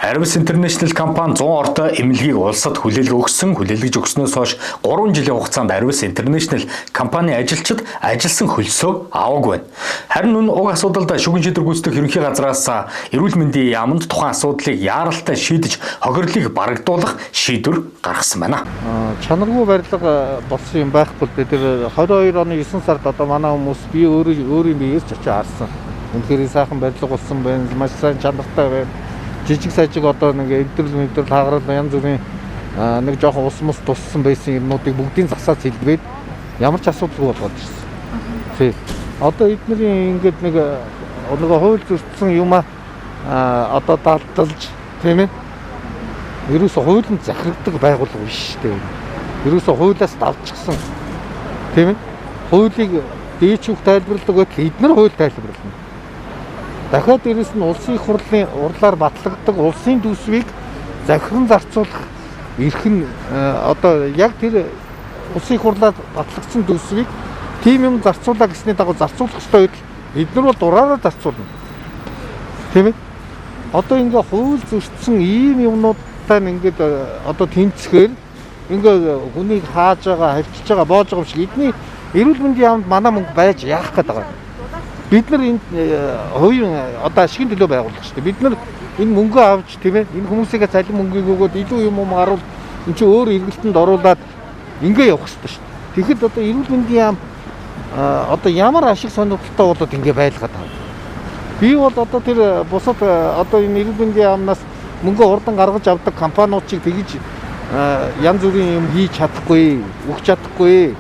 Airbus International компани 100 ортой эмнэлгийг улсад хүлээлгэж өгснөөс хойш 3 жилийн хугацаанд Airbus International компани ажилчид ажилласан хөлсөө аваагүй байна. Харин энэ уг асуудалд шүүгэн шийдвэр гүйцэтгэх ерөнхий газраас эрүүл мэндийн яамд тухайн асуудлыг яаралтай шийдэж хохирлыг барагдуулах шийдвэр гаргасан байна. Чанаргүй барилга болсон юм байхгүй л дээ. Тэр 22 оны 9 сард одоо манай хүмүүс би өөрийн биеэс ч очиж харсан. Үнэхээр сайхан барилга болсон байна. Маш сайн чанартай байна. Жижиг сажиг одоо нэг эвдрэл хаагарал янз бүрийн нэг жоохон ус мус туссан байсан юмнуудыг бүгдийг засаад хэлбээд ямар ч асуудалгүй болгоод ирсэн. Тий. Одоо эднэрийн ингээд нэг хууль зөрчсөн юм одоо далдалж тийм ээ. Ерөөсөө хуулинд захирагддаг байгууллага биш шүү дээ. Ерөөсөө хуулиас давчихсан. Тийм ээ. Хуулийг дээчүүх тайлбарладаг байтал эднэр хууль тайлбарлана. Дахиад дээрэс нь улсын их хурлын урлаар батлагддаг улсын төсвийг захиран зарцуулах эрх нь одоо яг тэр улсын их хурлаар батлагдсан төсвийг тийм юм зарцуулаа гэсний дагуу зарцуулах ёстой байтал эднэр бол дураараа зарцуулна. Тийм ээ. Одоо ингээ хууль зөрчсөн ийм юмнуудтай ингээд одоо тэмцэхээр ингээ хүнийг хааж байгаа, хавчиж байгаа, боож байгаа юм шиг эдний эрүүл мэндийн яамд манай мөнгө байж яах гээд байгаа. Бид нар энэ хувийн одоо ашигын төлөө байгууллага шүү дээ. Бид нар энэ мөнгөө авч тийм ээ энэ хүмүүсийг цалин мөнгөийг өгөөд илүү юм гаруул энэ чинь өөр эргэлтэнд оруулаад ингээ явах хэрэгтэй шүү дээ. Тэгэхэд одоо эрүүл мэндийн яам одоо ямар ашиг сонирхолтой болоод ингээ байлгаад байгаа. Би бол одоо тэр бусад одоо энэ эрүүл мэндийн яамнаас мөнгө урдан гаргаж авдаг компаниудыг тэгж янз бүрийн юм хийж чадахгүй, өгч чадахгүй,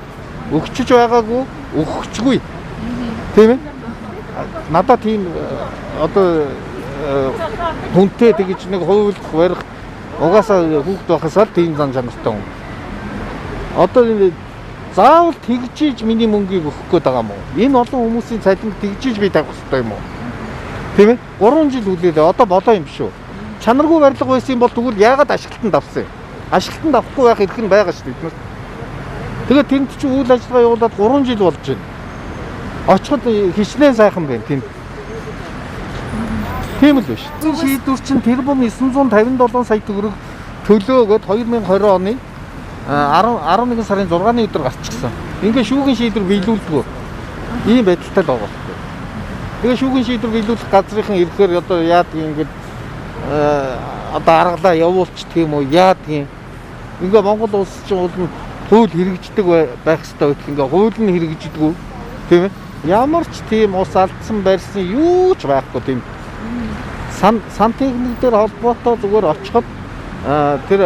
өгчөж байгаагүй, өгөхгүй. Тийм ээ. Надад тийм одоо хүнтэй тэгж нэг хууль барих угаасаа хүүхд байхасаа тийм зан чанартай юм. Одоо заавал тэгжиж миний мөнгийг өгөх гээд байгаа юм уу? Энэ олон хүмүүсийн цалинг тэгжиж би тавих хэрэгтэй юм уу? Тийм ээ? 3 жил үлээлээ. Одоо болоо юм шүү. Чанаргүй барилга байсан бол тэгвэл яагаад ашиглалтанд авсан юм? Ашиглалтанд авахгүй байх эрх нь байгаа шүү дээ. Тэгээд тэнд чи үйл ажиллагаа явуулаад 3 жил болж байна. Очиход хичнээн сайхан байна тэнд. Тийм л биш. Энэ шийдвэр чинь тэрбум 957 сая төгрөг төлөөгөөд 2020 оны 11 сарын 6-ны өдөр гарчихсан. Ингээ шүүгэн шийдвэр биелүүлдэг. Ийм байдалтай л байгаа. Тэгээ шүүгэн шийдвэр биелүүлэх газрынхан ирэхээр одоо яадаг ингээд одоо аргалаа явуулчихдаг юм уу? Яадаг юм? Ингээ Монгол улс чинь хууль хэрэгждэг байх хэрэгтэй байх. Ингээ хууль нь хэрэгждэггүй. Тийм ээ? Ямар ч тийм ус алдсан барьсан юу ч байхгүй тийм. Сантехник дээр холбоотой зүгээр очиход тэр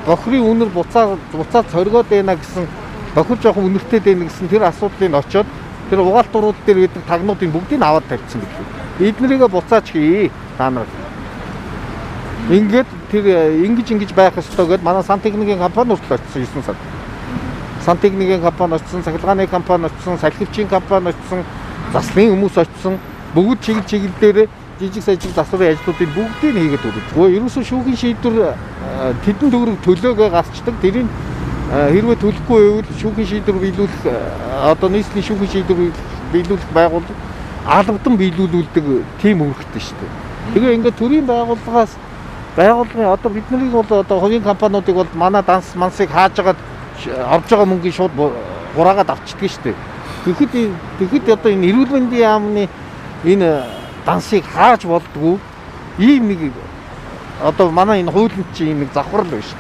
бохрын үнэр буцаад цоргоод байна гэсэн бохир жоохон үнэртэй байна гэсэн тэр асуудлыг очоод тэр угаалт дурууд дээр байдаг тагнуудын бүгдийг аваад тавьчихсан гэдэг. Эднэрийгээ буцаач хий та нар. Ингээд тэр ингэж байх ёстой гэдээ манай сантехникийн компани хүртэл очсон 9 сард. Сантехникийн компани очсон, сахилгааны компани очсон, салхивчийн компани очсон, заслын хүмүүс очсон. Бүгд чиглэл дээр жижиг сажиг засварын ажлуудыг бүгдийг хийгээд өгдөг. Ерөөсөө шүүхийн шийдвэр тэдэн төгрөг төлөөгөө гарчдаг. Тэрийг хэрвээ төлөхгүй байвал шүүхийн шийдвэр биелүүлэх одоо нийслэлийн шүүхийн шийдвэр биелүүлэх байгууллага албадан биелүүлдэг тийм үүрэгтэй шүү дээ. Тэгээ ингээд төрийн байгууллагын одоо бид нарыг бол одоо хувийн компаниудыг бол манай данс мансыг хааж агаад авж байгаа мөнгөний шууд хураагаад авчдаг шүү дээ. Тэгэхэд одоо энэ эрүүл мэндийн яамны энэ дансыг хааж болдгоо ийм нэг одоо манай энэ хуулинд чинь ийм нэг завхрал байна шүү